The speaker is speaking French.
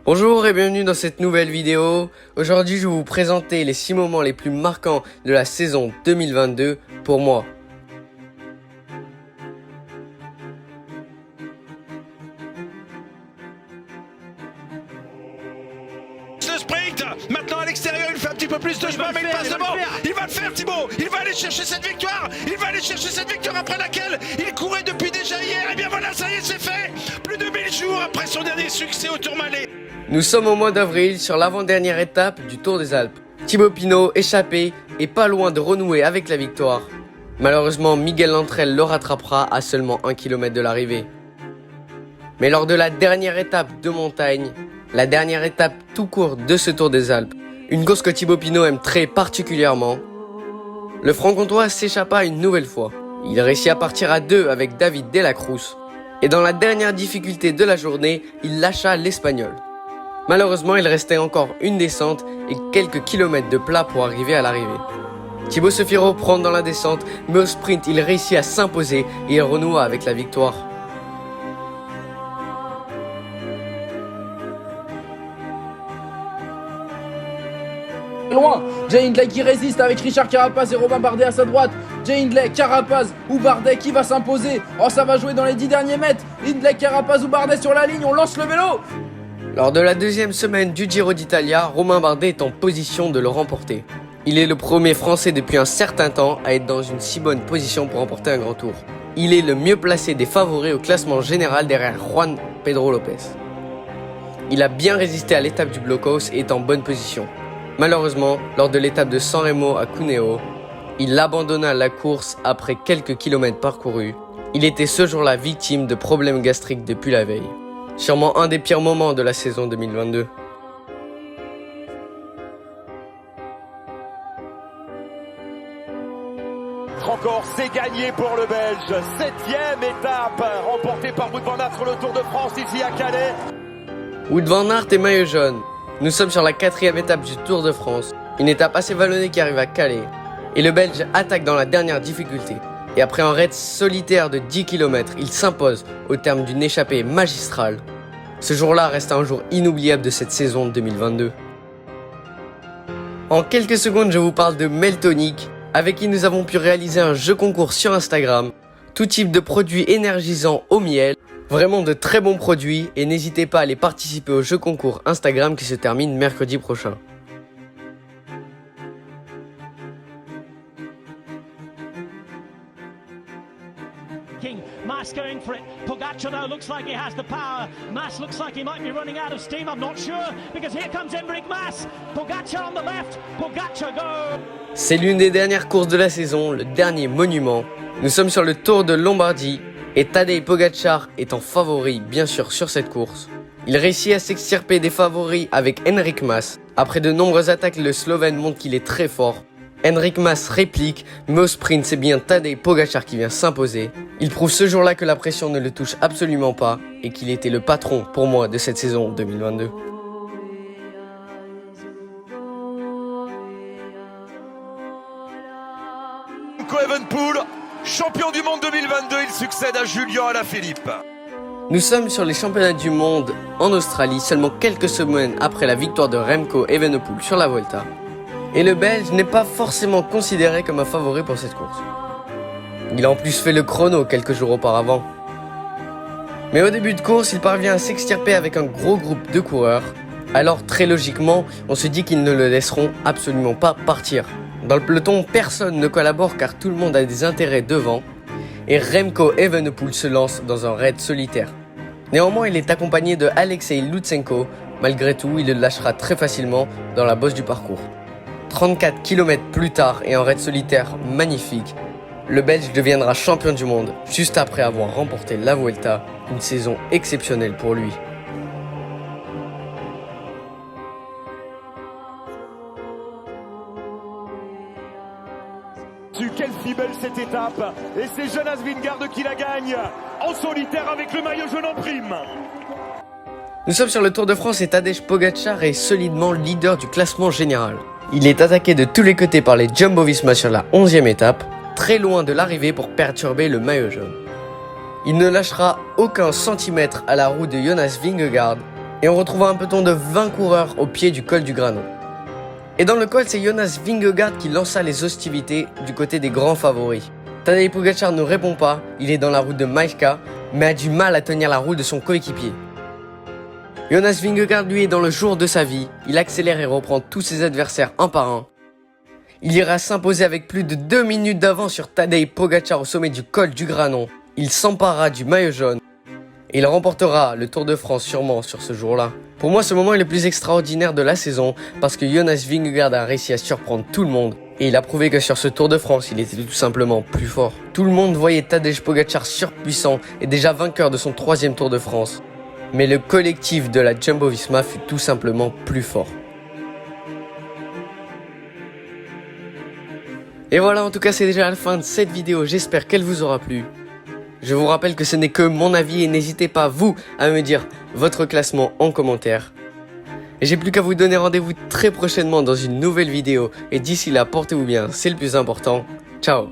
Bonjour et bienvenue dans cette nouvelle vidéo. Aujourd'hui, je vais vous présenter les 6 moments les plus marquants de la saison 2022 pour moi. Le sprint, maintenant à l'extérieur, il fait un petit peu plus de chemin, mais il passe devant. Il va le faire, Thibaut. Il va aller chercher cette victoire. Il va aller chercher cette victoire après laquelle il courait depuis déjà hier. Et bien voilà, ça y est, c'est fait. Plus de 1000 jours après son dernier succès au Tourmalet. Nous sommes au mois d'avril sur l'avant-dernière étape du Tour des Alpes. Thibaut Pinot, échappé, est pas loin de renouer avec la victoire. Malheureusement, Miguel Lantrell le rattrapera à seulement 1 km de l'arrivée. Mais lors de la dernière étape de montagne, la dernière étape tout court de ce Tour des Alpes, une course que Thibaut Pinot aime très particulièrement, le franc-comtois s'échappa une nouvelle fois. Il réussit à partir à 2 avec David de la Cruz. Et dans la dernière difficulté de la journée, il lâcha l'Espagnol. Malheureusement, il restait encore une descente et quelques kilomètres de plat pour arriver à l'arrivée. Thibaut se fit reprendre dans la descente, mais au sprint, il réussit à s'imposer et il renoua avec la victoire. Loin, Jay Hindley qui résiste avec Richard Carapaz et Robin Bardet à sa droite. Jay Hindley, Carapaz ou Bardet qui va s'imposer. Oh, ça va jouer dans les 10 derniers mètres. Hindley, Carapaz ou Bardet sur la ligne, on lance le vélo. Lors de la deuxième semaine du Giro d'Italia, Romain Bardet est en position de le remporter. Il est le premier Français depuis un certain temps à être dans une si bonne position pour remporter un grand tour. Il est le mieux placé des favoris au classement général derrière Juan Pedro Lopez. Il a bien résisté à l'étape du Blockhouse et est en bonne position. Malheureusement, lors de l'étape de San Remo à Cuneo, il abandonna la course après quelques kilomètres parcourus. Il était ce jour-là victime de problèmes gastriques depuis la veille. Sûrement un des pires moments de la saison 2022. Encore, c'est gagné pour le Belge. 7e étape remportée par Wout van Aert sur le Tour de France ici à Calais. Wout van Aert et maillot jaune. Nous sommes sur la 4e étape du Tour de France. Une étape assez vallonnée qui arrive à Calais. Et le Belge attaque dans la dernière difficulté. Et après un raid solitaire de 10 km, il s'impose au terme d'une échappée magistrale. Ce jour-là reste un jour inoubliable de cette saison 2022. En quelques secondes, je vous parle de Meltonic, avec qui nous avons pu réaliser un jeu concours sur Instagram. Tout type de produits énergisants au miel. Vraiment de très bons produits et n'hésitez pas à aller participer au jeu concours Instagram qui se termine mercredi prochain. Mas going for it. Pogacar though looks like he has the power. Mas looks like he might be running out of steam. I'm not sure because here comes Enric Mas. Pogacar on the left. Pogacar go. C'est l'une des dernières courses de la saison, le dernier monument. Nous sommes sur le Tour de Lombardie et Tadej Pogacar est en favori bien sûr sur cette course. Il réussit à s'extirper des favoris avec Enric Mas. Après de nombreuses attaques, le Slovène montre qu'il est très fort. Enric Mas réplique, mais au sprint, c'est bien Tadej Pogacar qui vient s'imposer. Il prouve ce jour-là que la pression ne le touche absolument pas et qu'il était le patron pour moi de cette saison 2022. Remco Evenepoel, champion du monde 2022, il succède à Julien Alaphilippe. Nous sommes sur les championnats du monde en Australie, seulement quelques semaines après la victoire de Remco Evenepoel sur la Vuelta. Et le Belge n'est pas forcément considéré comme un favori pour cette course. Il a en plus fait le chrono quelques jours auparavant. Mais au début de course, il parvient à s'extirper avec un gros groupe de coureurs. Alors très logiquement, on se dit qu'ils ne le laisseront absolument pas partir. Dans le peloton, personne ne collabore car tout le monde a des intérêts devant. Et Remco Evenepoel se lance dans un raid solitaire. Néanmoins, il est accompagné de Alexei Lutsenko. Malgré tout, il le lâchera très facilement dans la bosse du parcours. 34 km plus tard et un raid solitaire magnifique, le Belge deviendra champion du monde juste après avoir remporté la Vuelta, une saison exceptionnelle pour lui. Quelle fille belle cette étape. Et c'est Jonas Vingegaard qui la gagne en solitaire avec le maillot jaune en prime. Nous sommes sur le Tour de France et Tadej Pogacar est solidement leader du classement général. Il est attaqué de tous les côtés par les Jumbo-Visma sur la 11e étape, très loin de l'arrivée pour perturber le maillot jaune. Il ne lâchera aucun centimètre à la roue de Jonas Vingegaard Et on retrouvera un peloton de 20 coureurs au pied du col du Granon. Et dans le col, c'est Jonas Vingegaard qui lança les hostilités du côté des grands favoris. Tadej Pogačar ne répond pas, il est dans la route de Majka, mais a du mal à tenir la roue de son coéquipier. Jonas Vingegaard, lui, est dans le jour de sa vie, il accélère et reprend tous ses adversaires un par un. Il ira s'imposer avec plus de 2 minutes d'avance sur Tadej Pogačar au sommet du col du Granon. Il s'emparera du maillot jaune et il remportera le Tour de France sûrement sur ce jour-là. Pour moi, ce moment est le plus extraordinaire de la saison parce que Jonas Vingegaard a réussi à surprendre tout le monde et il a prouvé que sur ce Tour de France, il était tout simplement plus fort. Tout le monde voyait Tadej Pogačar surpuissant et déjà vainqueur de son 3e Tour de France. Mais le collectif de la Jumbo-Visma fut tout simplement plus fort. Et voilà, en tout cas, c'est déjà la fin de cette vidéo. J'espère qu'elle vous aura plu. Je vous rappelle que ce n'est que mon avis et n'hésitez pas, vous, à me dire votre classement en commentaire. Et j'ai plus qu'à vous donner rendez-vous très prochainement dans une nouvelle vidéo. Et d'ici là, portez-vous bien, c'est le plus important. Ciao!